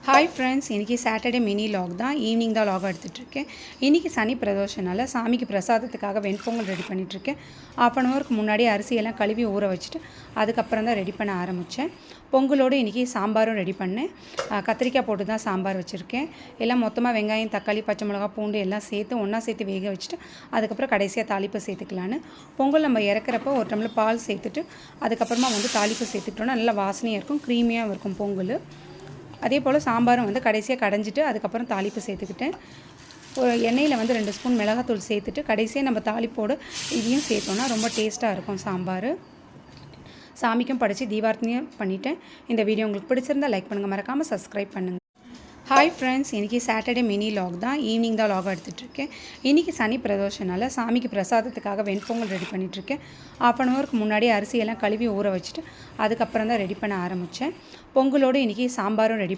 Hi friends, இன்றைக்கி Saturday mini lock தான். Evening தான் லாக் எடுத்துகிட்ருக்கேன். இன்றைக்கி சனி பிரதோஷனால சாமிக்கு பிரசாதத்துக்காக வெண்பொங்கல் ரெடி பண்ணிகிட்ருக்கேன். 1/2 ஹவருக்கு முன்னாடி அரிசியெல்லாம் கழுவி ஊற வச்சுட்டு அதுக்கப்புறம் தான் ரெடி பண்ண ஆரம்பித்தேன். பொங்கலோடு இன்றைக்கி சாம்பாரும் ரெடி பண்ணேன். கத்திரிக்காய் போட்டு தான் சாம்பார் வச்சுருக்கேன். எல்லாம் மொத்தமாக வெங்காயம், தக்காளி, பச்சை மிளகா, பூண்டு எல்லாம் சேர்த்து ஒன்றா சேர்த்து வேக வச்சுட்டு அதுக்கப்புறம் கடைசியாக தாளிப்பு சேர்த்துக்கலான்னு. பொங்கல் நம்ம இறக்குறப்போ ஒரு டம்ளர் பால் சேர்த்துட்டு அதுக்கப்புறமா தாளிப்பு சேர்த்துக்கிட்டோன்னா நல்லா வாசனையாக இருக்கும், க்ரீமியாக இருக்கும் பொங்கல். அதே போல் சாம்பாரும் கடைசியாக கடைஞ்சிட்டு அதுக்கப்புறம் தாளிப்பு சேர்த்துக்கிட்டேன். ஒரு எண்ணெயில் 2 ஸ்பூன் மிளகாத்தூள் சேர்த்துட்டு கடைசியாக நம்ம தாளிப்போடு இதையும் சேர்த்தோன்னா ரொம்ப டேஸ்ட்டாக இருக்கும் சாம்பார். சாமிக்கும் படைச்சி தீபார்த்தனையும் பண்ணிவிட்டேன். இந்த வீடியோ உங்களுக்கு பிடிச்சிருந்தால் லைக் பண்ணுங்கள், மறக்காமல் சப்ஸ்கிரைப் பண்ணுங்கள். ஹாய் ஃப்ரெண்ட்ஸ், இன்றைக்கி சாட்டர்டே மினி லாக் தான். ஈவினிங் தான் லாக் எடுத்துகிட்ருக்கேன். இன்றைக்கி சனி பிரதோஷனால சாமிக்கு பிரசாதத்துக்காக வெண்பொங்கல் ரெடி பண்ணிகிட்ருக்கேன். 1/2 ஹவருக்கு முன்னாடி அரிசியெல்லாம் கழுவி ஊற வச்சுட்டு அதுக்கப்புறம் தான் ரெடி பண்ண ஆரம்பித்தேன். பொங்கலோடு இன்றைக்கி சாம்பாரும் ரெடி